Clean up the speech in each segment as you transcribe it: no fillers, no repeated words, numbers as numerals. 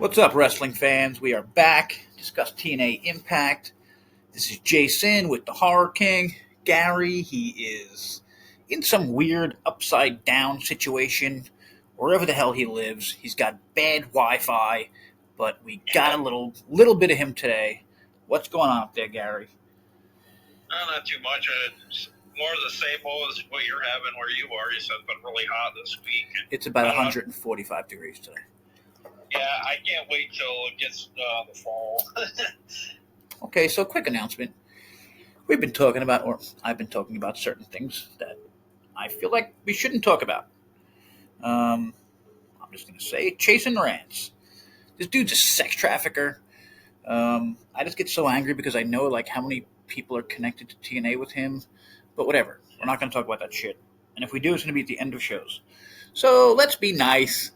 What's up, wrestling fans? We are back to discuss TNA Impact. This is JaySin with the Horror King. Gary, he is in some weird upside-down situation. Wherever the hell he lives, he's got bad Wi-Fi, but we got a little bit of him today. What's going on up there, Gary? Not too much. It's more of the same old as what you're having where you are. You said it's been really hot this week. It's about 145 degrees today. Yeah, I can't wait till it gets the fall. Okay, so quick announcement. I've been talking about certain things that I feel like we shouldn't talk about. I'm just going to say chasing rants. This dude's a sex trafficker. I just get so angry because I know how many people are connected to TNA with him. But whatever. We're not going to talk about that shit. And if we do, it's going to be at the end of shows. So let's be nice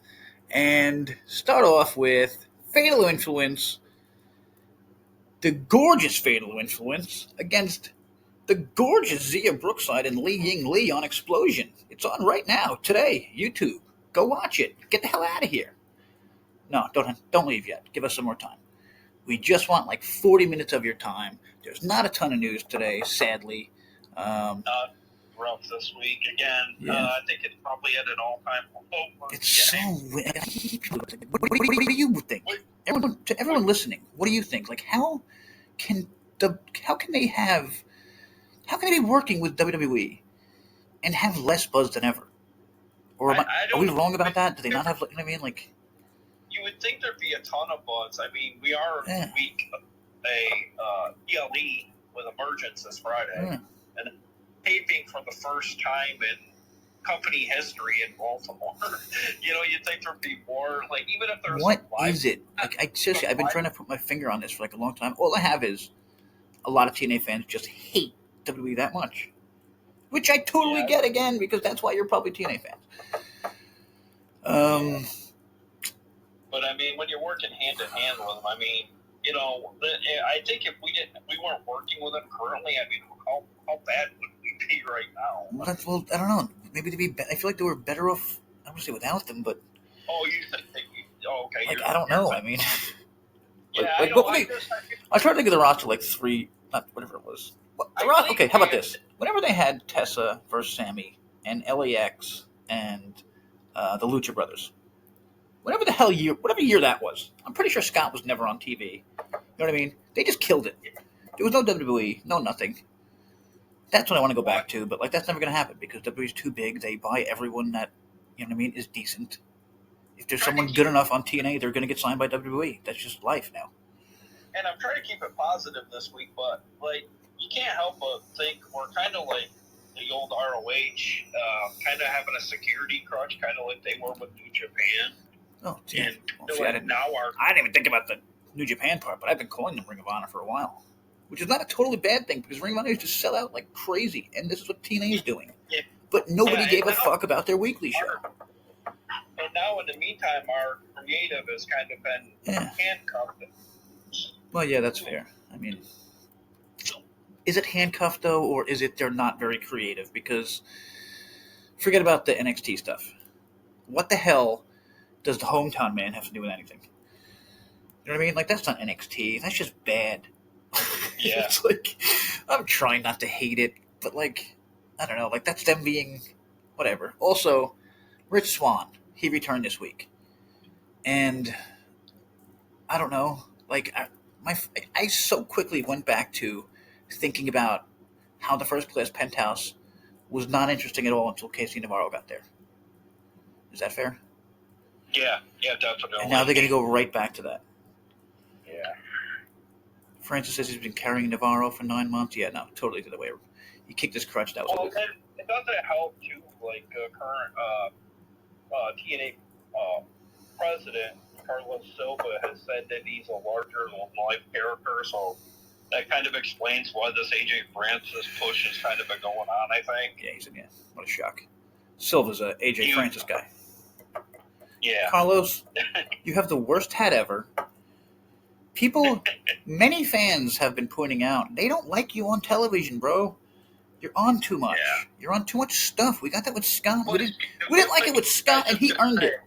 and start off with Fatal Influence. The gorgeous Fatal Influence against the gorgeous Zia Brookside and Li Ying Li on Explosion. It's on right now, today, YouTube. Go watch it. Get the hell out of here. No, don't leave yet. Give us some more time. We just want 40 minutes of your time. There's not a ton of news today, sadly. Rough this week again. Yeah. I think it's probably at an all-time low. It's so weird. What do you think? Everyone listening, what do you think? How can they be working with WWE and have less buzz than ever? Or are we wrong about that? Do they not have? You know what I mean? You would think there'd be a ton of buzz. I mean, we are week a PLE with Emergence this Friday, and taping for the first time in company history in Baltimore. You'd think there'd be more. Even if there's what is it? Seriously, I've been trying to put my finger on this for a long time. All I have is a lot of TNA fans just hate WWE that much, which I totally get again because that's why you're probably TNA fans. But I mean, when you're working hand in hand with them, I mean, I think if we weren't working with them currently, I mean, how bad would we be right now? Well, I don't know. Maybe I feel like they were better off. I don't want to say without them, but. Oh, you think okay? I don't know. I mean. Yeah, I tried to get the roster 3, not whatever it was. Okay, how about this? Whenever they had Tessa versus Sammy and LAX and the Lucha Brothers, whatever year that was, I'm pretty sure Scott was never on TV. You know what I mean? They just killed it. There was no WWE, no nothing. That's what I want to go back to, but that's never going to happen because WWE's too big. They buy everyone that, is decent. If there's someone good enough on TNA, they're going to get signed by WWE. That's just life now. And I'm trying to keep it positive this week, but you can't help but think we're kind of like the old ROH, kind of having a security crutch, kind of like they were with New Japan. Oh, yeah. I didn't even think about the New Japan part, but I've been calling them Ring of Honor for a while, which is not a totally bad thing because Ring of Honor used to sell out like crazy, and this is what TNA is doing. Yeah. But nobody gave a fuck about their weekly show. And now, in the meantime, our creative has kind of been handcuffed. Well, yeah, that's fair. I mean, is it handcuffed, though, or is it they're not very creative? Because forget about the NXT stuff. What the hell does the hometown man have to do with anything? You know what I mean? That's not NXT. That's just bad. Yeah. It's I'm trying not to hate it, but I don't know. That's them being whatever. Also, Rich Swann, he returned this week. And I don't know. I so quickly went back to thinking about how the First Class Penthouse was not interesting at all until Casey Navarro got there. Is that fair? Yeah, definitely. And now they're going to go right back to that. Yeah. Francis says he's been carrying Navarro for 9 months. Yeah, no, totally the other way. He kicked his crutch. That was and it doesn't help, too, current TNA president, Carlos Silva, has said that he's a larger-than-life character, so that kind of explains why this AJ Francis push has kind of been going on, I think. Yeah, what a shock. Silva's a AJ Francis guy. Yeah. Carlos, you have the worst hat ever. Many fans have been pointing out, they don't like you on television, bro. You're on too much. Yeah. You're on too much stuff. We got that with Scott. We didn't like it with Scott, and he earned it.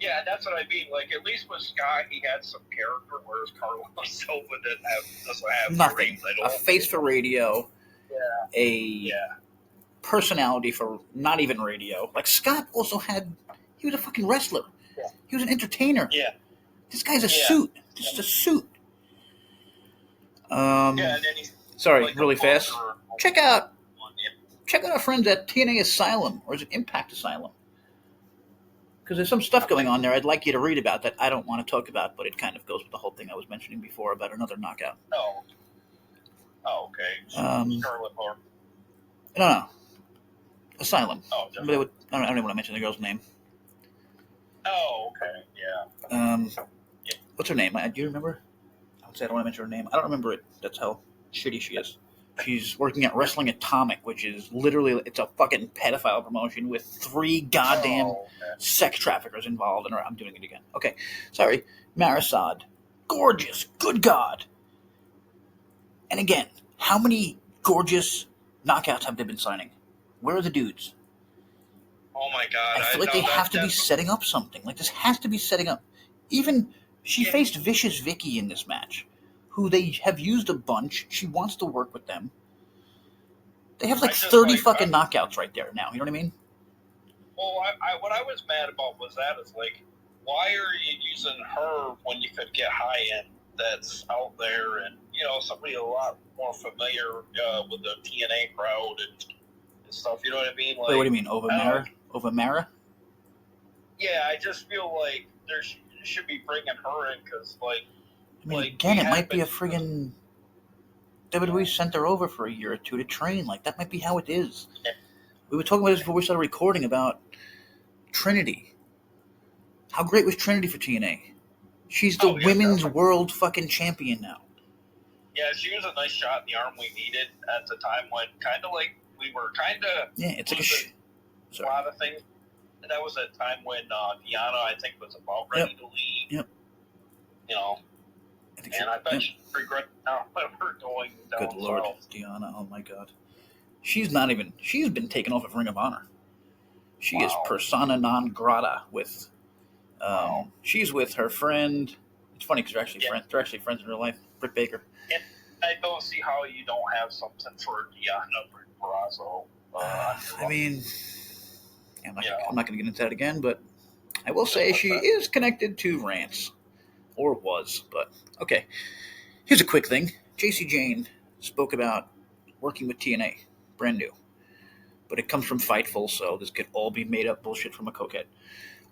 Yeah, that's what I mean. Like, at least with Scott, he had some character, whereas Carlos Silva doesn't have nothing. very A face for radio. Yeah. A personality for not even radio. Like, Scott also he was a fucking wrestler. Yeah. He was an entertainer. Yeah. This guy's a suit. Just a suit. And then he's sorry, like really fast. Check out our friends at TNA Asylum, or is it Impact Asylum? Because there's some stuff going on there I'd like you to read about that I don't want to talk about, but it kind of goes with the whole thing I was mentioning before about another knockout. Oh, okay. Scarlet Bar. No. Asylum. Oh, I don't even want to mention the girl's name. Oh, okay. Yeah. What's her name? Do you remember? I would say I don't want to mention her name. I don't remember it. That's how shitty she is. She's working at Wrestling Atomic, which is literally, it's a fucking pedophile promotion with 3 goddamn sex traffickers involved. And I'm doing it again. Okay, sorry. Marisad. Gorgeous. Good God. And again, how many gorgeous knockouts have they been signing? Where are the dudes? Oh my God. I feel like they have to be setting up something. Like, this has to be setting up. Even, she faced Vicious Vicky in this match, who they have used a bunch. She wants to work with them. They have like 30 fucking knockouts right there now. You know what I mean? Well, what I was mad about was that is like, why are you using her when you could get high end that's out there and, you know, somebody a lot more familiar with the TNA crowd and stuff. You know what I mean? Like, wait, what do you mean? Over Mara? Yeah, I just feel like should be bringing her in because, like, I mean, again, it might be a friggin' WWE sent her over for a year or two to train. Like, that might be how it is. Yeah. We were talking about this before we started recording about Trinity. How great was Trinity for TNA? She's the women's world fucking champion now. Yeah, she was a nice shot in the arm we needed at the time when kind of like we were kind of it's like a lot of things. And that was a time when Deanna, I think, was about ready to leave. Yep. You know. I bet she regrets now her going down. Good Lord, Deanna! Oh my God, she's been taken off of Ring of Honor. She is persona non grata with. She's with her friend. It's funny because they're actually friends. They're actually friends in real life. Britt Baker. And I don't see how you don't have something for Deanna Barrazo. I mean, I'm not going to get into that again, but I will say she is connected to Rance. Or was, but okay. Here's a quick thing. JC Jane spoke about working with TNA, brand new. But it comes from Fightful, so this could all be made up bullshit from a cokehead.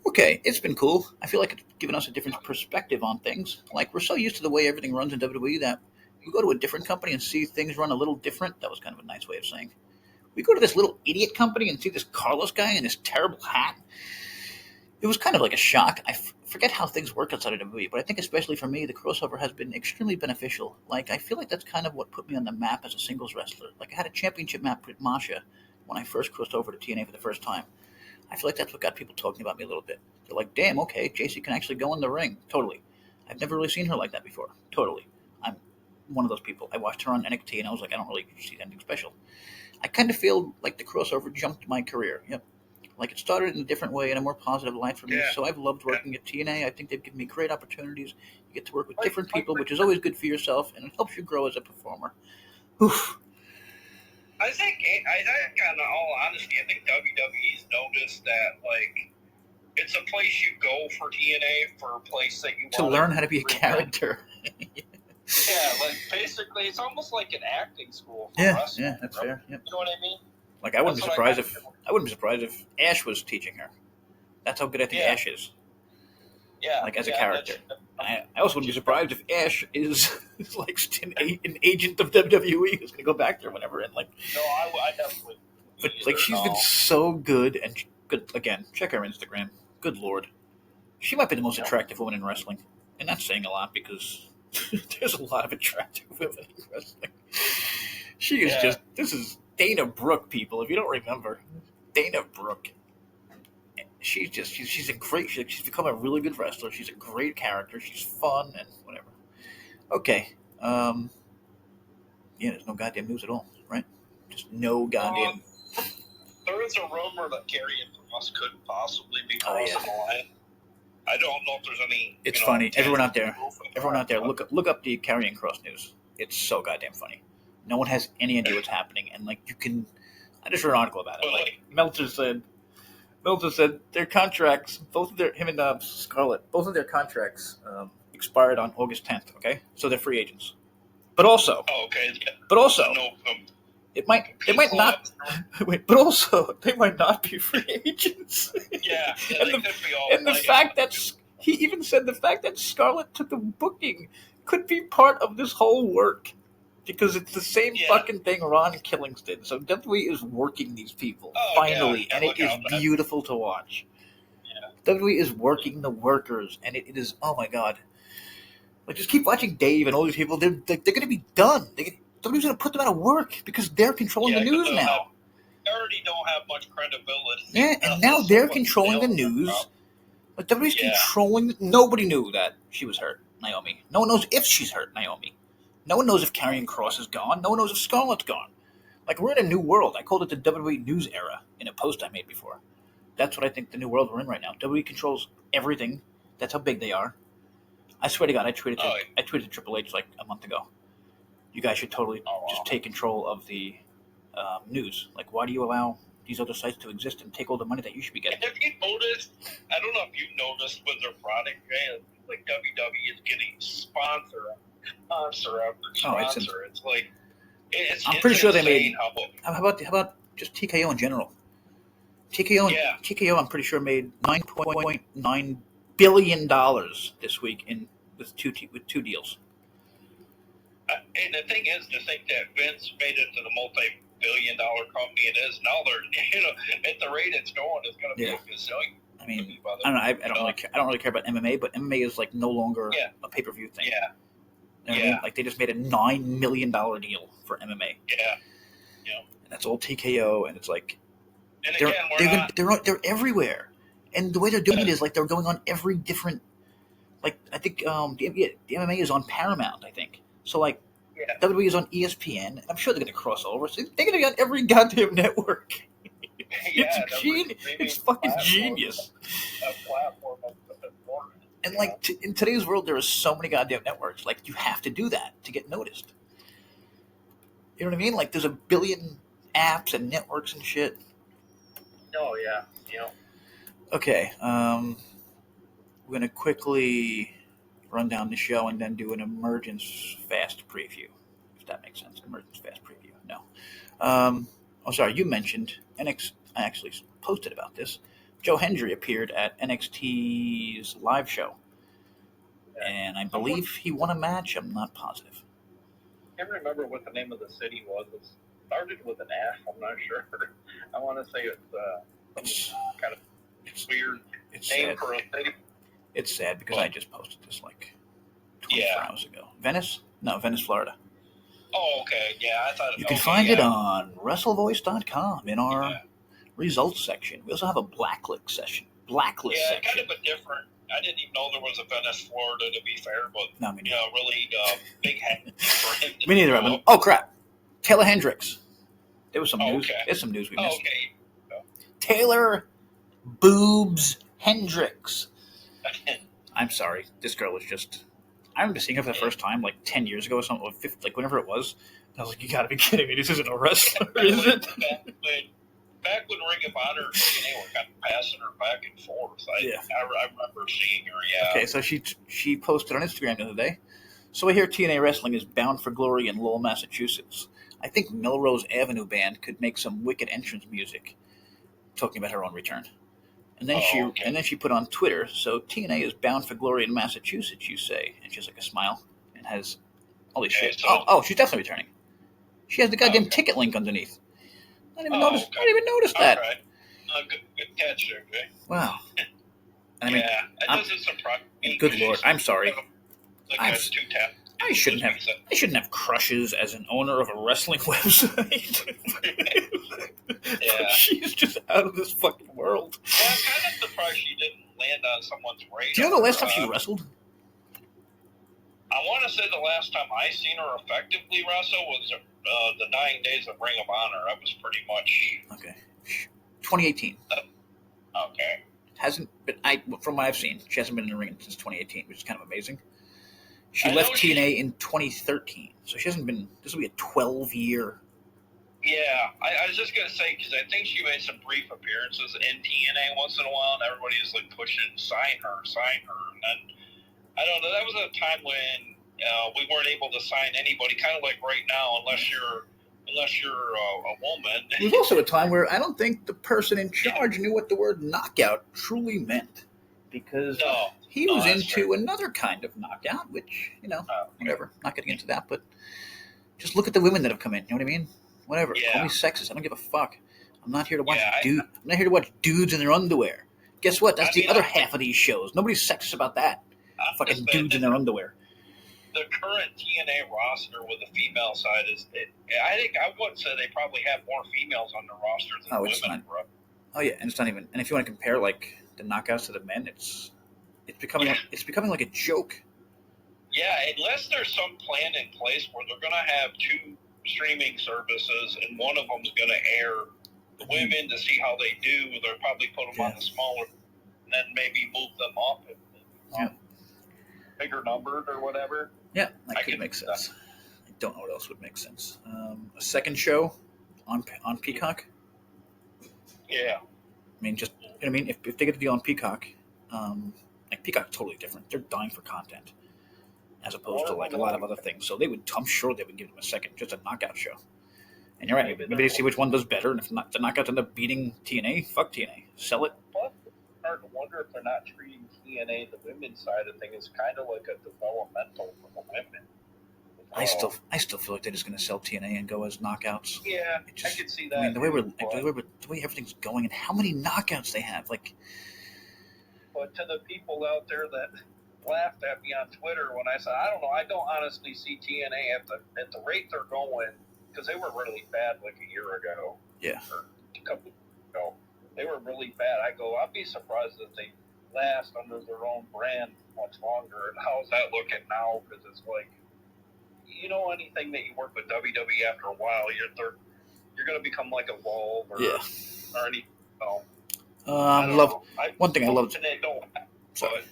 Okay, it's been cool. I feel like it's given us a different perspective on things. Like, we're so used to the way everything runs in WWE that we go to a different company and see things run a little different. That was kind of a nice way of saying. We go to this little idiot company and see this Carlos guy in this terrible hat. It was kind of like a shock. I forget how things work outside of WWE, but I think especially for me, the crossover has been extremely beneficial. Like, I feel like that's kind of what put me on the map as a singles wrestler. Like, I had a championship map with Masha when I first crossed over to TNA for the first time. I feel like that's what got people talking about me a little bit. They're like, damn, okay, JC can actually go in the ring. Totally. I've never really seen her like that before. Totally. I'm one of those people. I watched her on NXT and I was like, I don't really see anything special. I kind of feel like the crossover jumped my career. Yep. Like, it started in a different way, in a more positive light for me. So I've loved working at TNA. I think they've given me great opportunities. You get to work with different people, which is always good for yourself, and it helps you grow as a performer. Oof. I think, in all honesty, I think WWE's noticed that, like, it's a place you go for TNA, for a place that you want to learn how to be a character. Yeah, like, basically, it's almost like an acting school for wrestling. Yeah, that's fair. Yep. You know what I mean? Like, I wouldn't be surprised if Ash was teaching her. That's how good I think Ash is. Yeah. Like, as a character. I also wouldn't be surprised if Ash is like an agent of WWE who's going to go back there whenever. And like, no, I definitely. But like, she's been so good and good. Again, check her Instagram. Good Lord, she might be the most attractive woman in wrestling, and that's saying a lot because there's a lot of attractive women in wrestling. She is just. This is Dana Brooke, people. If you don't remember, Dana Brooke. She's a great. She's become a really good wrestler. She's a great character. She's fun and whatever. Okay. There's no goddamn news at all, right? Just no goddamn. There is a rumor that Karrion Kross could possibly be crossing the line. I don't know if there's any. It's funny. Everyone out there, look up the Karrion Kross news. It's so goddamn funny. No one has any idea what's happening, and like you can. I just read an article about it. Like Meltzer said their contracts, him and Scarlett, both of their contracts expired on August 10th. Okay, so they're free agents. But also, it might not. Wait, but also they might not be free agents. Yeah, and the fact that he even said the fact that Scarlett took the booking could be part of this whole work. Because it's the same fucking thing Ron Killings did. So WWE is working these people, finally, and it is beautiful to watch. Yeah. WWE is working the workers, and it is, oh my god. Like, just keep watching Dave and all these people. They're going to be done. WWE's going to put them out of work because they're controlling the news now. They already don't have much credibility. Yeah, and now they're controlling the news. Like, WWE's controlling. Nobody knew that she was hurt, Naomi. No one knows if she's hurt, Naomi. No one knows if Karrion Kross is gone. No one knows if Scarlett's gone. Like, we're in a new world. I called it the WWE News era in a post I made before. That's what I think the new world we're in right now. WWE controls everything. That's how big they are. I swear to God, I tweeted to Triple H like a month ago. You guys should totally just take control of the news. Like, why do you allow these other sites to exist and take all the money that you should be getting? And if you noticed, I don't know if you noticed with their product, like WWE is getting sponsor after sponsor. It's like I'm pretty sure they made. How about just TKO in general? TKO, I'm pretty sure made $9.9 billion this week with two deals. And the thing is, to think that Vince made it to the multi-billion-dollar company it is now, they're at the rate it's going, it's going to be a gazillion. I mean, I don't know. I don't really care about MMA, but MMA is like no longer a pay-per-view thing. Yeah. You know what I mean? Like, they just made a $9 million deal for MMA. Yeah. And that's all TKO, and it's like and they're everywhere. And the way they're doing it is like they're going on every different. Like, I think the MMA is on Paramount. I think so. Like, WWE is on ESPN. And I'm sure they're going to cross over. So they're going to be on every goddamn network. It's fucking genius. And like in today's world, there are so many goddamn networks. Like, you have to do that to get noticed. You know what I mean? Like, there's a billion apps and networks and shit. Oh yeah, Okay, we're gonna quickly run down the show and then do an Emergence fast preview, if that makes sense. Emergence fast preview. No. Sorry. You mentioned NXT. I actually posted about this. Joe Hendry appeared at NXT's live show, and I believe he won a match. I'm not positive. I can't remember what the name of the city was. It started with an F. I'm not sure. I want to say it's kind of weird name for a city. It's sad because I just posted this like 24 hours ago. Venice, Florida. Oh, okay. Yeah, I thought you can find it on WrestleVoice.com in our results section. We also have a blacklist section. Kind of a different. I didn't even know there was a Venice, Florida, to be fair, but really big hat for him. Me neither, Evan. Oh crap! Taylor Hendricks. There was some news. Okay. There's some news we missed. Okay. Taylor Boobs Hendricks. I'm sorry. This girl is just. I remember seeing her for the first time like 10 years ago or something, like whenever it was. I was like, you gotta be kidding me. This isn't a wrestler, is it? Back when Ring of Honor and TNA were kind of passing her back and forth. I remember seeing her, Okay, so she posted on Instagram the other day. So I hear TNA Wrestling is bound for glory in Lowell, Massachusetts. I think Melrose Avenue Band could make some wicked entrance music, talking about her own return. And then she put on Twitter, so TNA is bound for glory in Massachusetts, you say. And she has like a smile and has, holy shit. So, she's definitely returning. She has the goddamn ticket link underneath. I didn't even notice that. Right. Good catch there, okay? Wow. I mean, it doesn't surprise me. Good Lord, I'm sorry. I shouldn't have crushes as an owner of a wrestling website. She's just out of this fucking world. Yeah, I'm kind of surprised she didn't land on someone's radar. Do you know the last time she wrestled? I want to say the last time I seen her effectively wrestle was the Dying Days of Ring of Honor. That was pretty much... Okay. 2018. Okay. hasn't been. From what I've seen, she hasn't been in the ring since 2018, which is kind of amazing. She left TNA in 2013, so she hasn't been. This will be a 12-year. Yeah, I was just gonna say because I think she made some brief appearances in TNA once in a while, and everybody was like pushing sign her, and then I don't know. That was a time when we weren't able to sign anybody, kind of like right now, unless you're a woman. It was also a time where I don't think the person in charge knew what the word knockout truly meant, because he was into another kind of knockout, which, whatever. Not getting into that, but just look at the women that have come in. You know what I mean? Whatever. Yeah. Call me sexist. I don't give a fuck. I'm not here to watch I'm not here to watch dudes in their underwear. Guess what? That's the other half of these shows. Nobody's sexist about that. Fucking dudes in their underwear. The current TNA roster with the female side I think I would say they probably have more females on the roster than women. Oh yeah, and it's not even. And if you want to compare like the knockouts to the men, it's becoming like a joke. Yeah, unless there's some plan in place where they're going to have 2 streaming services and one of them's going to air the women to see how they do. They'll probably put them on the smaller, and then maybe move them up and bigger numbered or whatever. Yeah, that could make sense. I don't know what else would make sense. A second show on Peacock. Yeah. I mean, just if they get to be on Peacock, like Peacock's totally different. They're dying for content, as opposed to like a lot of other things. So I'm sure they would give them a second, just a knockout show. And you're right. Maybe they see which one does better, and if not, the knockouts end up beating TNA, fuck TNA, sell it. Plus, it's hard to wonder if they're not treating TNA, the women's side of things, kind of like a developmental for the women. I still feel like they're just going to sell TNA and go as knockouts. Yeah, I can see that. I mean, the way everything's going, and how many knockouts they have, like. But to the people out there that laughed at me on Twitter when I said, I don't know, I don't honestly see TNA at the rate they're going, because they were really bad like a year ago. Yeah. Or a couple years ago. They were really bad. I'd be surprised if they last under their own brand much longer. And how's that looking now? Because it's like, anything that you work with WWE after a while, you're going to become like Evolve or any. One thing I love. It don't happen, but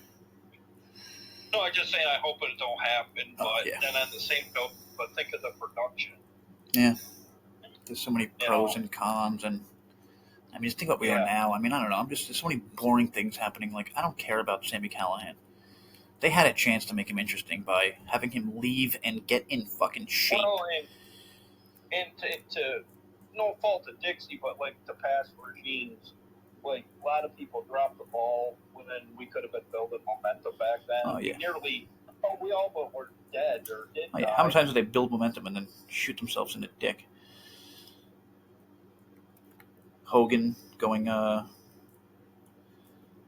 no, I'm just saying I hope it don't happen. But then on the same note, but think of the production. Yeah, there's so many pros and cons, and I mean, just think about where we are now. I mean, I don't know. There's so many boring things happening. Like, I don't care about Sami Callihan. They had a chance to make him interesting by having him leave and get in fucking shape. Well, and to no fault of Dixie, but like the past regimes, like a lot of people dropped the ball when we could have been building momentum back then. Oh yeah. We all but were dead or did. Oh, yeah. How many times did they build momentum and then shoot themselves in the dick? Hogan going.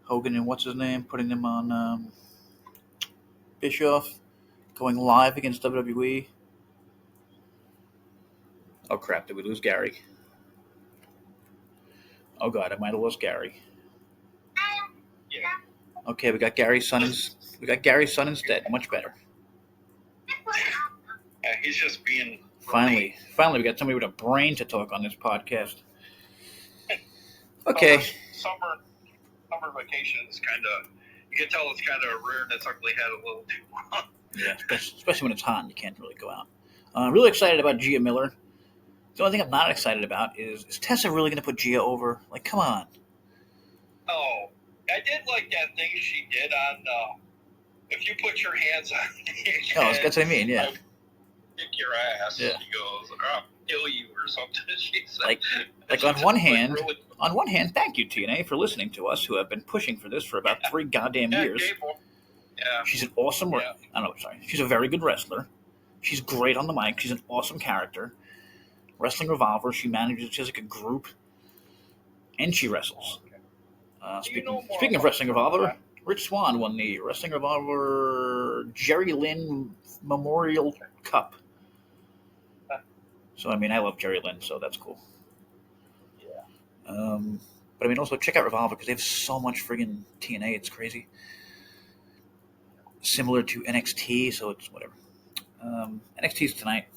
Hogan and what's his name, putting them on. Bischoff going live against WWE. Oh crap! Did we lose Gary? Oh god, I might have lost Gary. Yeah. Okay, we got Gary's son. We got Gary's son instead. Much better. Yeah, he's just being. Finally, we got somebody with a brain to talk on this podcast. Okay. Summer vacation is kind of. You can tell it's kind of rare that's ugly head a little too long. Yeah, especially when it's hot and you can't really go out. Really excited about Gia Miller. The only thing I'm not excited about is Tessa really going to put Gia over? Like, come on. Oh, I did like that thing she did on, if you put your hands on that's what I mean, yeah. Kick your ass. Yeah. She goes, I'll kill you or something. She said. Like on one hand, thank you, TNA, for listening to us, who have been pushing for this for about 3 goddamn years. Yeah. She's an awesome she's a very good wrestler. She's great on the mic. She's an awesome character. Wrestling Revolver, she has like a group, and she wrestles. Speaking of Wrestling Revolver, Rich Swann won the Wrestling Revolver Jerry Lynn Memorial Cup. So, I mean, I love Jerry Lynn, so that's cool. Yeah. But, I mean, also check out Revolver, because they have so much friggin' TNA, it's crazy. Similar to NXT, so it's whatever. NXT's tonight,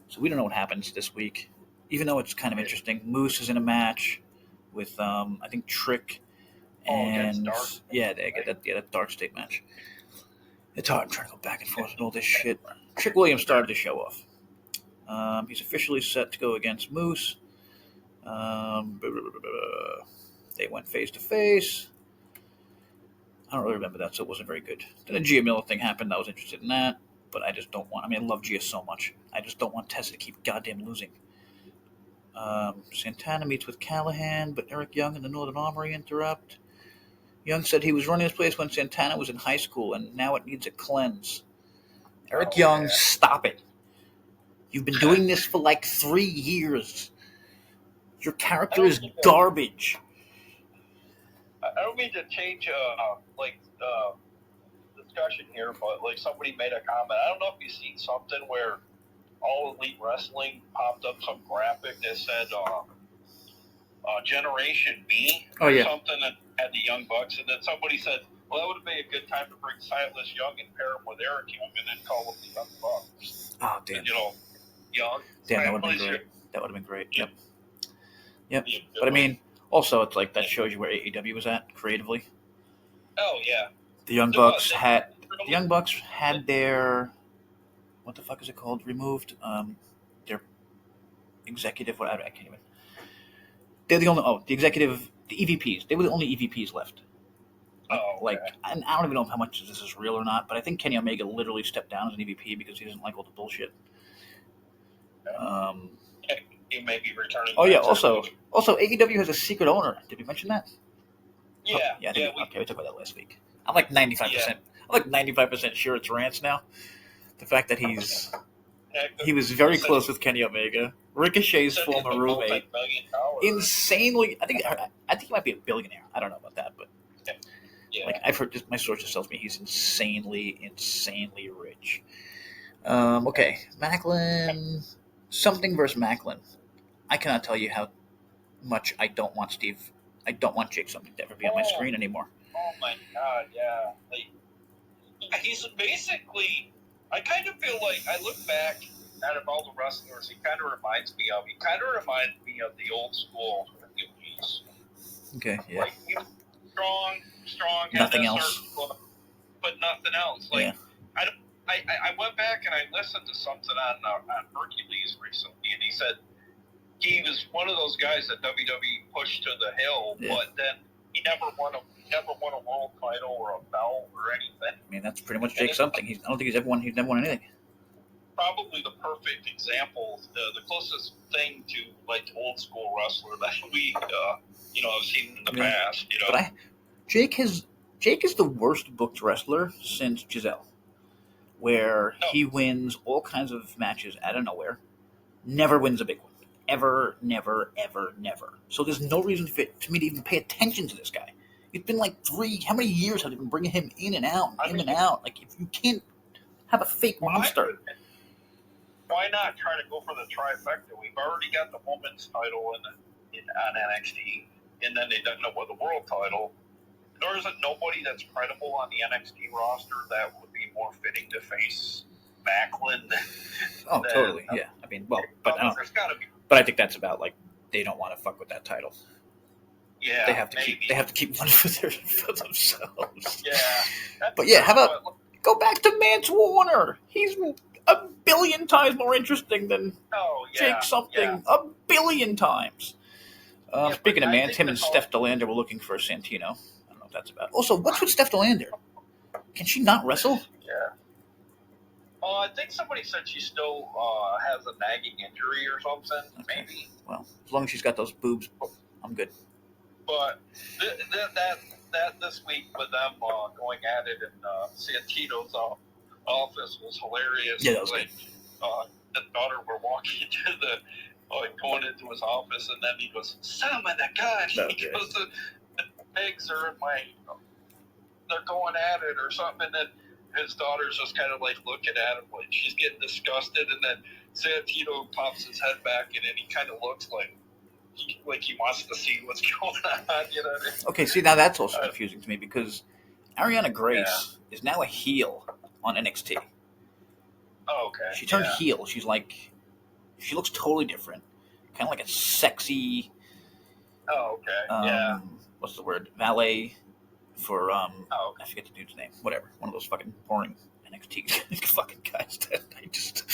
so we don't know what happens this week, even though it's kind of interesting. Moose is in a match with, I think, Trick And they get that dark state match. It's hard. I'm trying to go back and forth with all this shit. Trick Williams started the show off. He's officially set to go against Moose. They went face to face. I don't really remember that, so it wasn't very good. Then the Gia Miller thing happened. I was interested in that, but I just don't want. I love Gia so much. I just don't want Tessa to keep goddamn losing. Santana meets with Callahan, but Eric Young and the Northern Armory interrupt. Young said he was running his place when Santana was in high school, and now it needs a cleanse. Eric Young, stop it. You've been doing this for like 3 years. Your character is garbage. I don't mean to change discussion here, but like somebody made a comment. I don't know if you've seen something where All Elite Wrestling popped up some graphic that said Generation B or something that had the Young Bucks, and then somebody said, well, that would be a good time to bring Silas Young and pair him with Eric Young and then call them the Young Bucks. Oh, damn. And, Young. Damn, that would have been great. That would have been great. Yep. But also, it's like that shows you where AEW was at creatively. Oh yeah. The Young Bucks had their, what the fuck is it called? Removed. Their executive. What I can't even. They're the only. The executive. The EVPs. They were the only EVPs left. And I don't even know how much this is real or not, but I think Kenny Omega literally stepped down as an EVP because he doesn't like all the bullshit. He may be returning. Oh yeah. Also, AEW has a secret owner. Did we mention that? Yeah. We talked about that last week. I'm like 95%. I'm like 95% sure it's Rance now. The fact that he was very close with Kenny Omega, Ricochet's former roommate, insanely. I think he might be a billionaire. I don't know about that, but I've heard. My source just tells me he's insanely rich. Okay, Macklin. Something versus Macklin. I cannot tell you how much I don't want Jake Something to ever be on my screen anymore. Oh my god, yeah. He's basically. I kind of feel like I look back at all the wrestlers. He kind of reminds me of the old school Hercules. Okay, yeah. Like he was strong. Nothing else. But nothing else. I went back and I listened to something on Hercules recently, and he said he was one of those guys that WWE pushed to the hill, but then he never won a world title or a belt or anything. That's pretty much Jake Something. I don't think he's never won anything. Probably the perfect example, the closest thing to like old school wrestler that we have seen in the past. But Jake is the worst booked wrestler since Giselle. Where he wins all kinds of matches out of nowhere, never wins a big one. Ever, never. So there's no reason for me to even pay attention to this guy. It's been like how many years have they been bringing him in and out? Like, if you can't have a fake monster. Why not try to go for the trifecta? We've already got the women's title on NXT, and then they don't know what the world title. There isn't nobody that's credible on the NXT roster that would be more fitting to face Macklin. Totally, yeah. There's got to be. But I think that's about they don't want to fuck with that title. Yeah, they have to keep one for themselves. Yeah, but how about go back to Mance Warner? He's a billion times more interesting than Jake Something. A billion times. Speaking of Mance, him and Steph DeLander were looking for Santino. That's about. Also, what's with Steph DeLander? Can she not wrestle? Yeah. I think somebody said she still has a nagging injury or something. Okay. Maybe. Well, as long as she's got those boobs, I'm good. But that this week with them going at it in Santino's office was hilarious. Yeah, that was good. The daughter were walking into going into his office, and then he goes, "Summon the god." Okay. He goes, "The pigs are they're going at it or something," and then his daughter's just kind of looking at him like she's getting disgusted, and then Santino pops his head back and then he kind of looks like he wants to see what's going on, Okay, see, now that's also confusing to me because Ariana Grace is now a heel on NXT. Oh, okay. She turned heel. She's she looks totally different. Kind of like a sexy... Oh, okay, what's the word, valet for okay. I forget the dude's name. Whatever, one of those fucking boring NXT fucking guys that I just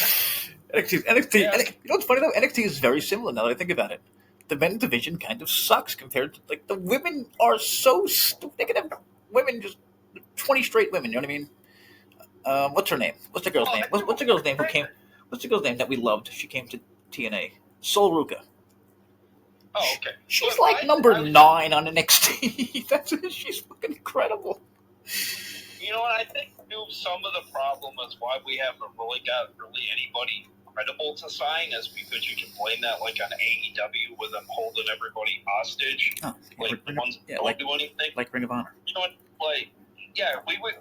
NXT. Yeah. You know what's funny though? NXT is very similar now that I think about it. The men's division kind of sucks compared to the women are so stupid. They can have women just 20 straight women. You know what I mean? What's her name? What's the girl's name? What's the girl's name who came? What's the girl's name that we loved? She came to TNA. Sol Ruka. Oh, okay. She's like number 9 on NXT. She's fucking incredible. You know what? I think some of the problem is why we haven't really got anybody credible to sign is because you can blame that like on AEW with them holding everybody hostage. Oh, like the ones that don't do anything. Like Ring of Honor. You know what? Like, yeah,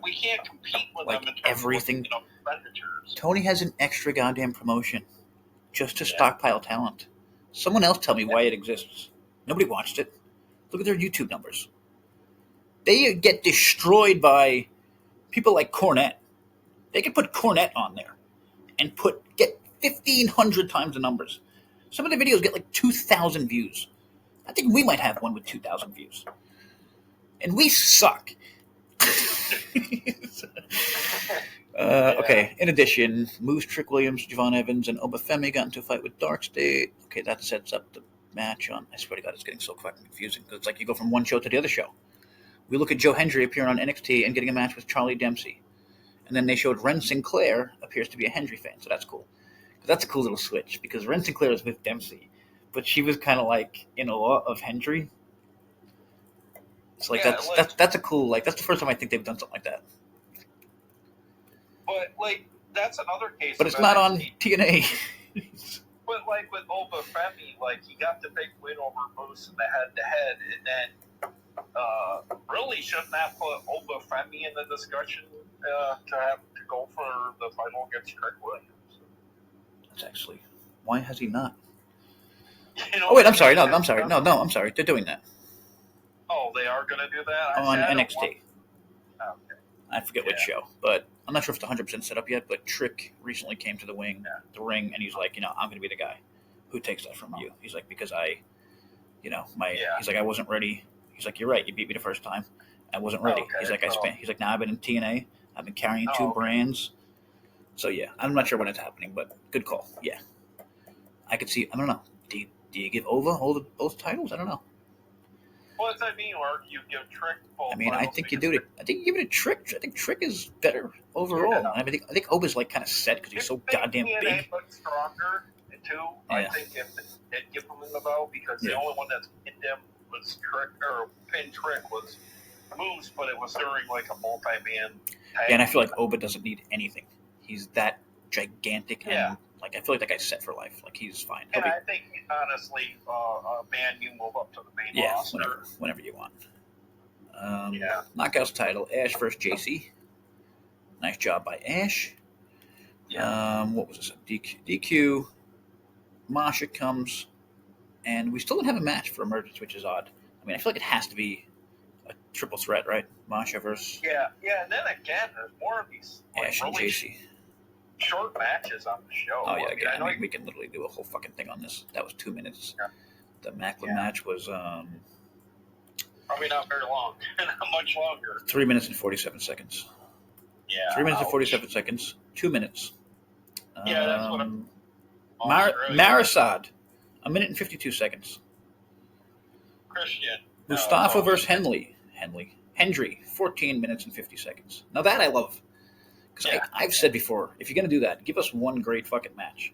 we can't compete with like them in terms everything. of expenditures. Tony has an extra goddamn promotion just to stockpile talent. Someone else tell me why it exists. Nobody watched it. Look at their YouTube numbers. They get destroyed by people like Cornette. They could put Cornette on there and get 1,500 times the numbers. Some of the videos get like 2,000 views. I think we might have one with 2,000 views. And we suck. Okay, in addition, Moose, Trick Williams, Javon Evans, and Obafemi got into a fight with Dark State. Okay, that sets up the match on... I swear to God, it's getting so fucking confusing. Because it's like you go from one show to the other show. We look at Joe Hendry appearing on NXT and getting a match with Charlie Dempsey. And then they showed Ren Sinclair appears to be a Hendry fan, so that's cool. That's a cool little switch, because Ren Sinclair is with Dempsey, but she was kind of like in awe of Hendry. So like that's a cool, like that's the first time I think they've done something like that. But like that's another case. But it's not on TNA. But like with Obafemi, like he got the big win over Moose in the head-to-head, and then really shouldn't that put Obafemi in the discussion to have to go for the title against Trick Williams? That's actually, why has he not? You know, oh wait, I'm sorry. No, I'm sorry. No, I'm sorry. They're doing that. Oh, they are going to do that on NXT. Okay. I forget which show, but I'm not sure if it's 100% set up yet. But Trick recently came to the ring, and he's like, I'm going to be the guy who takes that from you. He's like, because he's like, I wasn't ready. He's like, you're right. You beat me the first time. I wasn't ready. Okay. He's like, He's like, now I've been in TNA. I've been carrying 2 brands. So yeah, I'm not sure when it's happening, but good call. Yeah, I could see. I don't know. Do you give Ova both titles? I don't know. What does that mean? Or you give Trick both? I mean, I think you do it. I think you give it a Trick. I think Trick is better overall. Yeah. I think Ova's like kind of set because he's so goddamn big. But stronger too. Yeah. I think if they'd give him the belt because the only one that's pinned him was Trick or pinned Trick was Moose, but it was during like a multi-man. Yeah, and I feel like Ova doesn't need anything. He's that gigantic. And, like I feel like that guy's set for life. Like he's fine. And I think honestly, man, you move up to the main roster whenever you want. Knockouts title: Ash versus JaySin. Nice job by Ash. Yeah. What was this? DQ. Masha comes, and we still don't have a match for Emergence, which is odd. I mean, I feel like it has to be a triple threat, right? Masha versus. Yeah, and then again, there's more of these Ash and JaySin. Short matches on the show. Oh yeah, I mean, we can literally do a whole fucking thing on this. That was 2 minutes. Yeah. The Macklin match was probably not very long. Not much longer. 3 minutes and 47 seconds. Yeah. 3 minutes and 47 seconds. 2 minutes. Yeah, that's what I'm. Marisad, 1 minute and 52 seconds. Christian. Mustafa versus Hendry, 14 minutes and 50 seconds. Now that I love. Because I've said before, if you're going to do that, give us one great fucking match.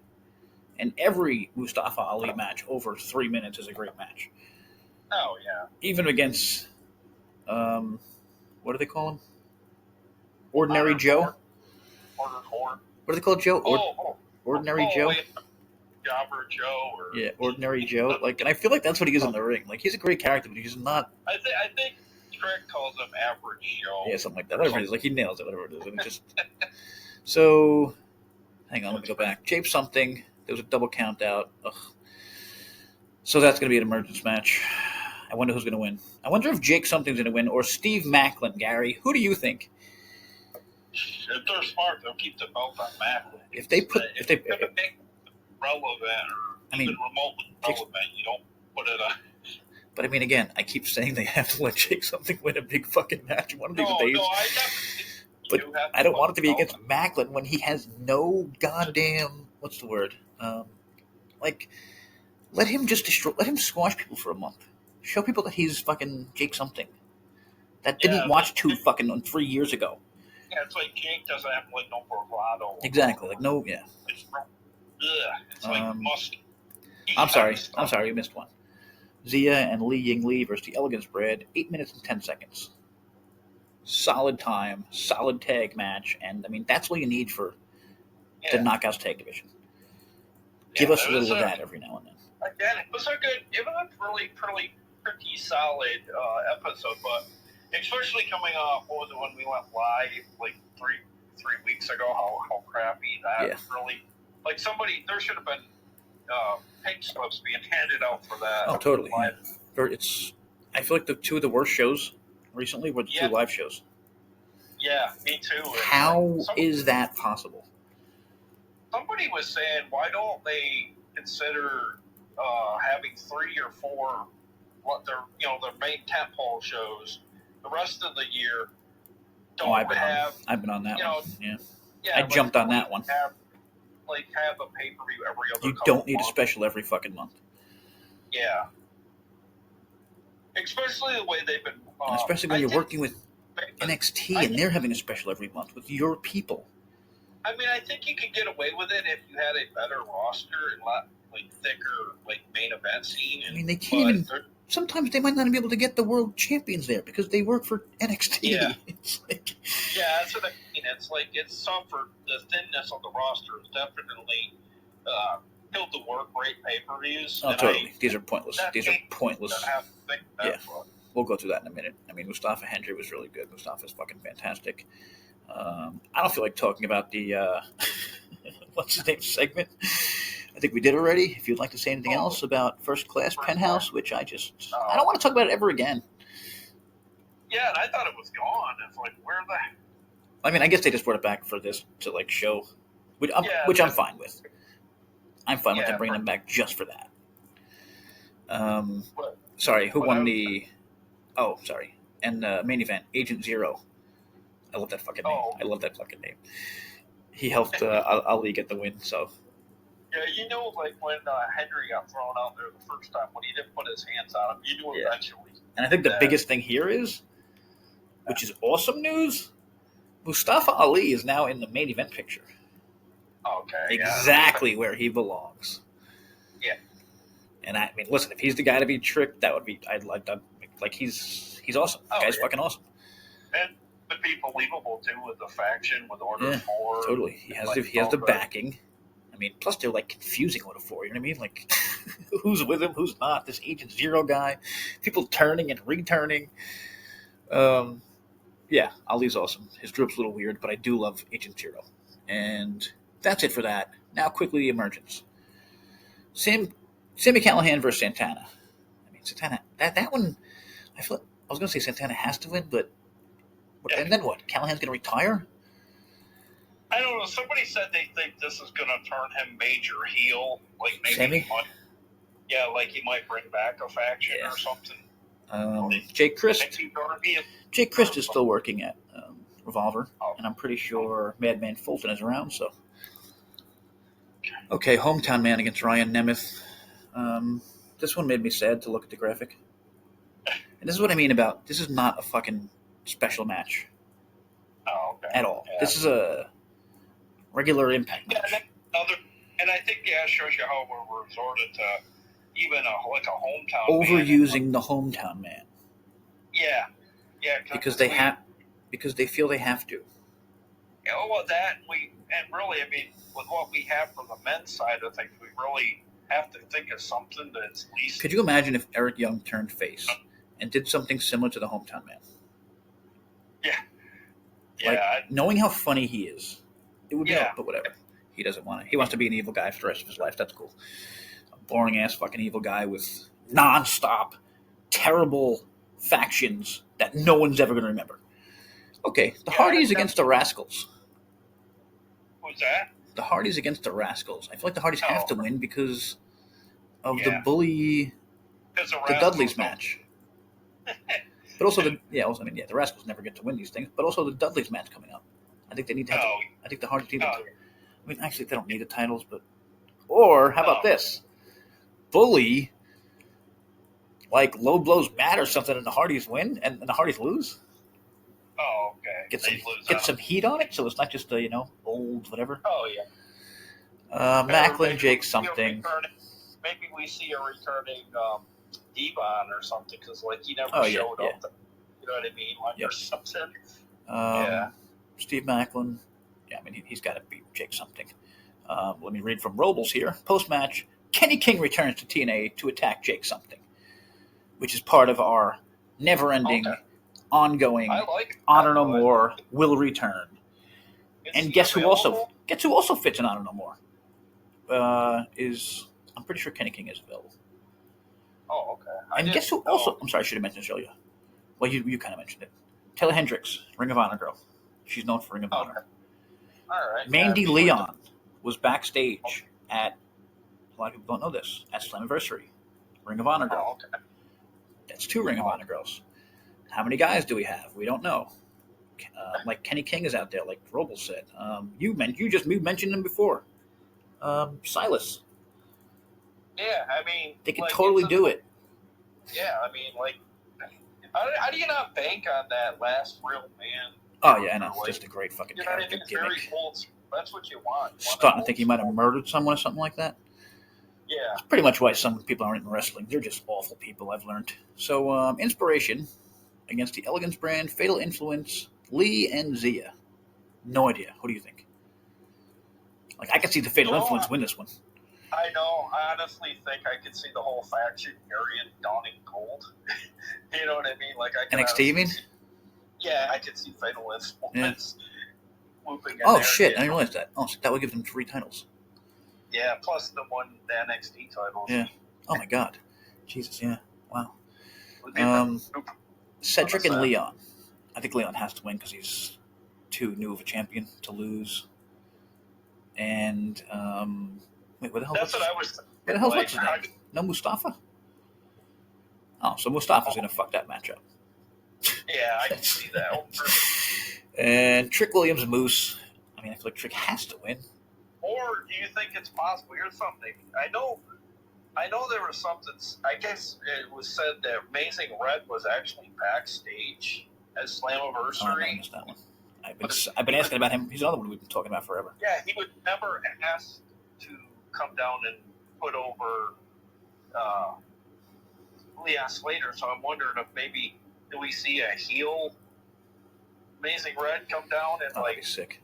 And every Mustafa Ali match over 3 minutes is a great match. Oh, yeah. Even against, what do they call him? Ordinary Joe? What do they call Joe? Ordinary Joe? Jobber Joe. Yeah, Ordinary Joe. Like, and I feel like that's what he is in the ring. Like, he's a great character, but he's not... I think Trick calls him Average Joe. Yeah, something like that. Whatever it is. Like, he nails it, whatever it is. And just... So, hang on, let me go back. Jape something. There was a double count out. Ugh. So that's going to be an Emergence match. I wonder who's going to win. I wonder if Jake something's going to win or Steve Macklin, Gary. Who do you think? If they're smart, they'll keep the belt on Macklin. If they relevant or even remotely relevant, you don't put it on. But I mean, again, I keep saying they have to let Jake something win a big fucking match one of these days. I definitely but I don't want it to be against Macklin when he has no goddamn what's the word? Like, let him just let him squash people for a month. Show people that he's fucking Jake something. That didn't watch 3 years ago. Yeah, it's like Jake doesn't have like no bravado. Exactly, like no, yeah. It's like must. I'm sorry, you missed one. Zia and Li Ying Li versus the Elegance Bread, 8 minutes and 10 seconds. Solid time, solid tag match, and I mean that's all you need for the Knockouts tag division. Give us a little of that every now and then. Again, it was a really pretty solid episode, but especially coming off what was it when we went live like three weeks ago? How crappy that really. Like there should have been pink slips being handed out for that. Oh, totally. I feel like the two of the worst shows recently were the two live shows. Yeah, me too. How is that possible? Somebody was saying, why don't they consider having 3 or 4 their main tentpole shows the rest of the year? I've been on that one. I jumped on that one. Have a pay-per-view every other. You don't need a special every fucking month. Yeah. Especially the way they've been. Especially when you're working with NXT and they're having a special every month with your people. I mean, I think you could get away with it if you had a better roster and thicker main event scene. I mean, they can't even. Sometimes they might not be able to get the world champions there because they work for NXT. Yeah, it's that's what I mean. It's tough for the thinness of the roster. Is definitely killed the work rate pay-per-views. Oh, totally. These are pointless. Yeah, we'll go through that in a minute. I mean, Mustafa Hendry was really good. Mustafa's fucking fantastic. I don't feel like talking about the what's his name segment. I think we did already. If you'd like to say anything else about First Class Penthouse, which I don't want to talk about it ever again. Yeah, and I thought it was gone. It's like, where the... I mean, I guess they just brought it back for this to show, which I'm fine with. I'm fine with them bringing them back just for that. Sorry, who won the... Oh, sorry. And the main event, Agent Zero. I love that fucking name. He helped Ali get the win, so... Yeah, when Henry got thrown out there the first time, when he didn't put his hands on him, you knew eventually. And I think the biggest thing here is, which is awesome news, Mustafa Ali is now in the main event picture. Okay. Exactly where he belongs. Yeah. And I mean, listen, if he's the guy to be tricked, that would be, I'd like that. He's awesome. The guy's fucking awesome. And it'd be believable, too, with the faction, with Order 4. Totally. He has the backing. I mean, plus they're confusing Order 4, you know what I mean? Who's with him, who's not? This Agent Zero guy, people turning and returning. Yeah, Ali's awesome. His group's a little weird, but I do love Agent Zero. And that's it for that. Now, quickly, the Emergence. Sammy Callahan versus Santana. I mean, Santana, that one, I was going to say Santana has to win, but and then what? Callahan's going to retire? I don't know. Somebody said they think this is going to turn him major heel. Maybe Sammy? He might bring back a faction or something. Jake Christ is still working at Revolver, and I'm pretty sure Madman Fulton is around. So, okay, Hometown Man against Ryan Nemeth. This one made me sad to look at the graphic, and this is what I mean about this is not a fucking special match. At all. Yeah. This is a regular Impact match. And I think that shows you how we're resorted to even a hometown overusing the hometown man. Yeah. Because they feel they have to. Yeah, well, really, I mean, with what we have from the men's side of things, we really have to think of something that's at least. Could you imagine if Eric Young turned face and did something similar to the hometown man? Yeah. Knowing how funny he is, it would be but whatever. He doesn't want it. He wants to be an evil guy for the rest of his life. That's cool. A boring ass fucking evil guy with nonstop, terrible factions that no one's ever going to remember. Okay, the Hardys against the Rascals. Who's that? The Hardys against the Rascals. I feel like the Hardys have to win because of the bully the Dudleys match. But also the Rascals never get to win these things. But also the Dudleys match coming up. I think they need to have. I think the Hardys need. I mean, actually, they don't need the titles, but or how about this? Bully, like low blows Matt or something, and the Hardys win, and the Hardys lose. Oh, okay. Get some heat on it, so it's not just old whatever. Oh yeah. Macklin, Jake something. Maybe we see a returning Devon or something because he never showed up. You know what I mean? Or something. Steve Macklin. Yeah, I mean he's got to beat Jake something. Let me read from Robles here. Post match, Kenny King returns to TNA to attack Jake something, which is part of our never-ending, ongoing Honor No More will return. And guess who also fits in Honor No More? I'm pretty sure Kenny King is available. Oh, okay. And guess who also? I'm sorry, I should have mentioned this earlier. Well, you kind of mentioned it. Taylor Hendricks, Ring of Honor girl. She's known for Ring of Honor. All right. Mandy Leon was backstage at. A lot of people don't know this at Slammiversary. Ring of Honor girl. Oh, okay. That's 2 Ring of Honor girls. How many guys do we have? We don't know. Like Kenny King is out there, like Robles said. You mentioned him before. Silas. Yeah, I mean, they could totally do it. Yeah, I mean, how do you not bank on that last real man? Oh yeah, I know. Just a great fucking character gimmick. Very cool. That's what you want. Starting to think he might have murdered someone or something like that. Yeah. That's pretty much why some people aren't in wrestling. They're just awful people, I've learned. So, Inspiration against the Elegance brand, Fatal Influence, Lee and Zia. No idea. What do you think? I could see the Fatal Influence win this one. I know. I honestly think I could see the whole faction Aryan dawning gold. You know what I mean? NXT, you mean? Yeah, I could see Fatal Influence looping in there. Shit, I didn't realize that. Oh, so that would give them 3 titles. Yeah, plus the NXT titles. Yeah. Oh my God. Jesus, yeah. Wow. Cedric and Leon. I think Leon has to win because he's too new of a champion to lose. And wait, what the hell? That's what I was thinking. What the hell's what's his name? No Mustafa? Oh, so Mustafa's gonna fuck that match up. Yeah, I can see that. And Trick Williams and Moose. I mean, I feel like Trick has to win. Or do you think it's possible? Here's something. I know there was something. I guess it was said that Amazing Red was actually backstage at Slammiversary. Oh, I missed that one. I've been asking about him. He's another one we've been talking about forever. Yeah, he would never ask to come down and put over Leon Slater. So I'm wondering if maybe do we see a heel Amazing Red come down and that'd be sick.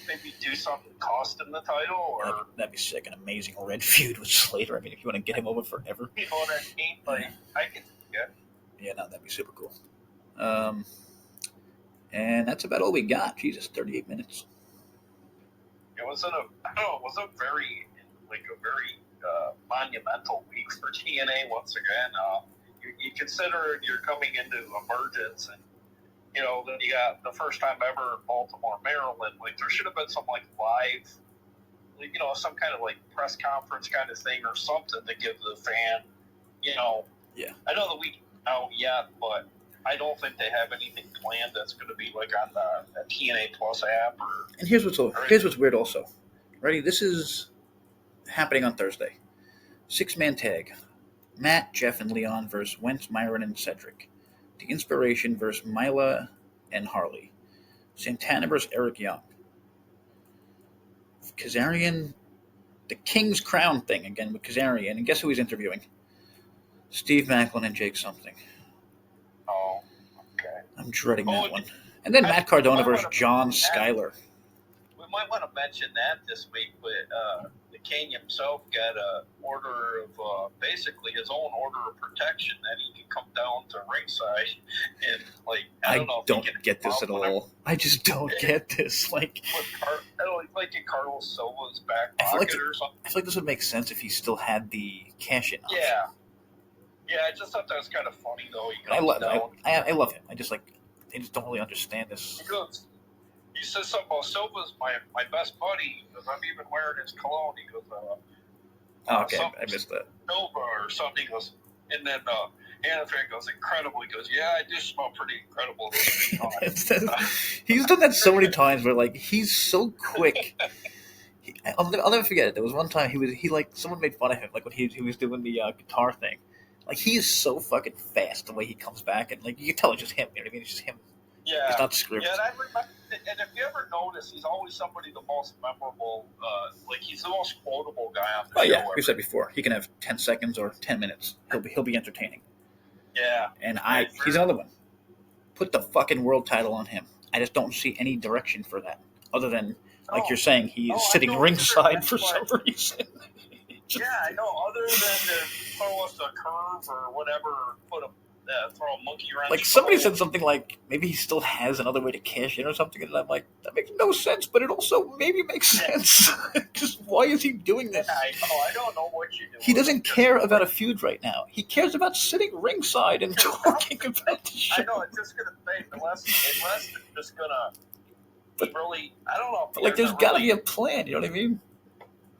Maybe do something cost him the title, or that'd be sick. An Amazing Red feud with Slater. I mean, if you want to get him over forever, you know what I mean? I can. Yeah, no, that'd be super cool. And that's about all we got. Jesus, 38 minutes. It was a very monumental week for TNA once again. You consider you're coming into Emergence, and then you got the first time ever in Baltimore, Maryland. There should have been some live, some kind of press conference kind of thing or something to give the fan, Yeah. I know the week out yet, but I don't think they have anything planned that's going to be on the TNA Plus app. And here's what's weird also. Ready? This is happening on Thursday. 6-man tag. Matt, Jeff, and Leon versus Wentz, Myron, and Cedric. The Inspiration versus Mila and Harley. Santana versus Eric Young. Kazarian, the King's Crown thing again with Kazarian. And guess who he's interviewing? Steve Macklin and Jake something. Oh, okay. I'm dreading that one. And then Matt Cardona versus John Schuyler. We might want to mention that this week, but the King himself got an order of basically his own order of protection that he can come down to ringside and I don't get this at all. I just don't get this. In Carlos Silva's back pocket or something. I feel like this would make sense if he still had the cash in. Yeah. Yeah, I just thought that was kind of funny though. I love him. I just don't really understand this. He says something about Silva's my best buddy because I'm even wearing his cologne. He goes, okay, I missed that. Silva or something. He goes, And then Anna Faye goes, incredible. He goes, yeah, I do smell pretty incredible. He's done that so many times where, like, he's so quick. I'll never forget it. There was one time someone made fun of him, like, when he was doing the guitar thing. Like, he is so fucking fast the way he comes back, and, like, you can tell it's just him. You know what I mean? It's just him. Yeah. It's not scripted. Yeah, and I remember, and if you ever notice, he's always somebody the most memorable, like, he's the most quotable guy on the show. Yeah, we said before, he can have 10 seconds or 10 minutes. He'll be entertaining. Yeah. And he's another one. Put the fucking world title on him. I just don't see any direction for that, other than, like you're saying, he's sitting ringside for some reason. Yeah, I know. Other than to throw us a curve or whatever, throw a monkey around. Like, somebody said something like, maybe he still has another way to cash in or something, and I'm like, that makes no sense, but it also maybe makes sense. Just why is he doing this? I don't know what you do. He doesn't care about a feud right now. He cares about sitting ringside and talking about the show. I know, it's just gonna fade unless it's just gonna. Really, I don't know. But, like, there's got to be a plan. You know what I mean?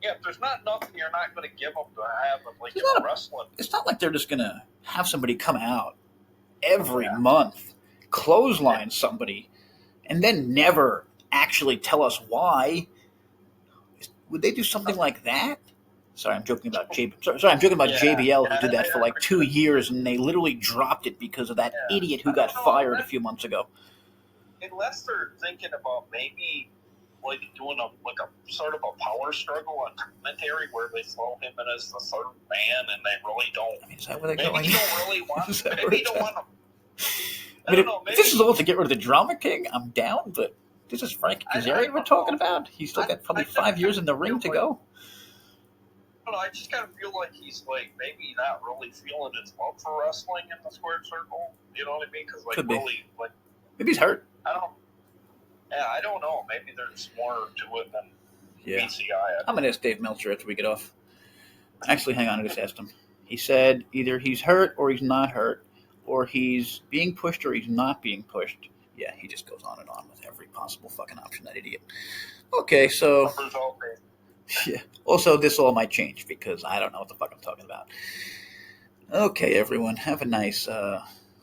Yeah, if there's not nothing, you're not going to give them to have them, like, wrestling. It's not like they're just going to have somebody come out every month, clothesline somebody, and then never actually tell us why. Would they do something like that? Sorry, I'm joking about JBL, who did that for like 2 years, and they literally dropped it because of that idiot who got fired a few months ago. Unless they're thinking about maybe, like, doing a sort of a power struggle on commentary where they throw him in as the third man, and they really don't. I mean, is that where they maybe you don't really want. Maybe you don't want them. I mean, if this is all to get rid of the Drama King, I'm down. But this is Frankie Kazarian we're talking about. He's still got probably 5 years in the ring to go. I don't know. I just kind of feel like he's, like, maybe not really feeling his love for wrestling in the squared circle. You know what I mean? Because, like, really, like, maybe he's hurt. I don't know. Maybe there's more to it than BCI. I'm going to ask Dave Meltzer after we get off. Actually, hang on. I just asked him. He said either he's hurt or he's not hurt, or he's being pushed or he's not being pushed. Yeah, he just goes on and on with every possible fucking option, that idiot. Okay, so... Yeah. Also, this all might change because I don't know what the fuck I'm talking about. Okay, everyone. Have a nice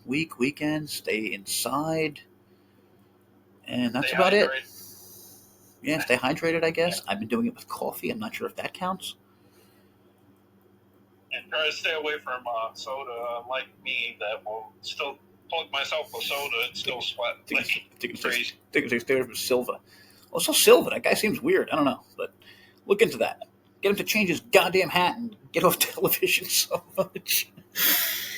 weekend. Stay inside. And that's about it. Yeah, stay hydrated, I guess. I've been doing it with coffee. I'm not sure if that counts. And try to stay away from soda like me that will still plug myself with soda and still sweat. Stay away from Silva. Also, Silva, that guy seems weird. I don't know. But look into that. Get him to change his goddamn hat and get off television so much.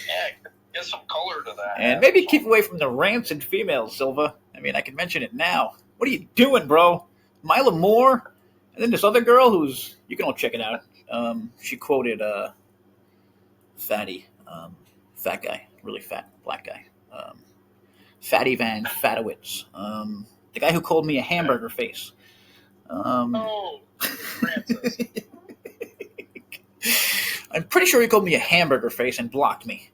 Yeah, get some color to that. And maybe keep away from the rancid females, Silva. I mean, I can mention it now. What are you doing, bro? Mila Moore? And then this other girl who's... You can all check it out. She quoted Fatty. Fat guy. Really fat black guy. Fatty Van Fatowitz. The guy who called me a hamburger face. Francis. I'm pretty sure he called me a hamburger face and blocked me.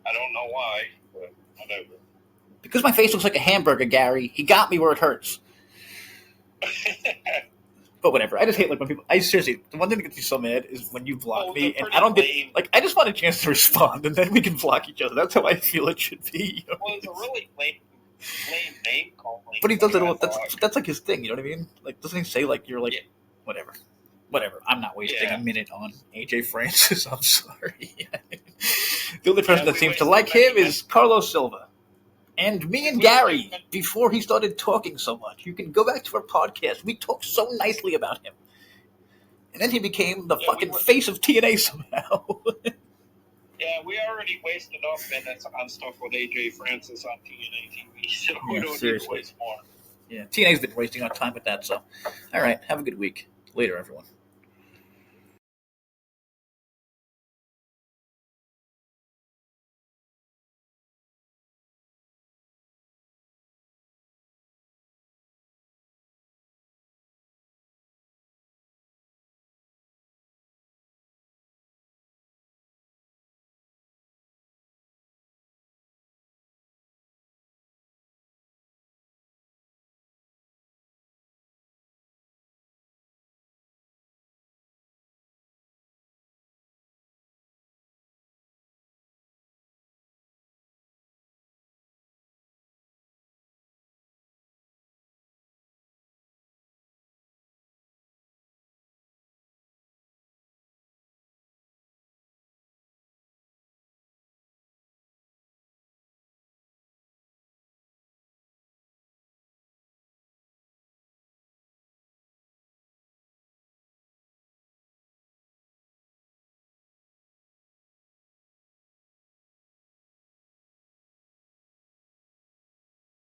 I don't know why, but whatever. Because my face looks like a hamburger, Gary. He got me where it hurts. But whatever. I just hate, like, when people... seriously, the one thing that gets me so mad is when you block me and I don't get... Like, I just want a chance to respond and then we can block each other. That's how I feel it should be. You know? Well, it's a really lame name calling. But he does it all... That's like his thing, you know what I mean? Like, doesn't he say, like, you're like... Yeah. Whatever. I'm not wasting a minute on AJ Francis. I'm sorry. The only person that seems to like him is Carlos Silva. And me and Gary, before he started talking so much. You can go back to our podcast. We talked so nicely about him. And then he became the fucking face of TNA somehow. Yeah, we already wasted enough minutes on stuff with AJ Francis on TNA TV, so we don't need to waste more. Yeah, TNA's been wasting our time with that, so. All right, have a good week. Later, everyone.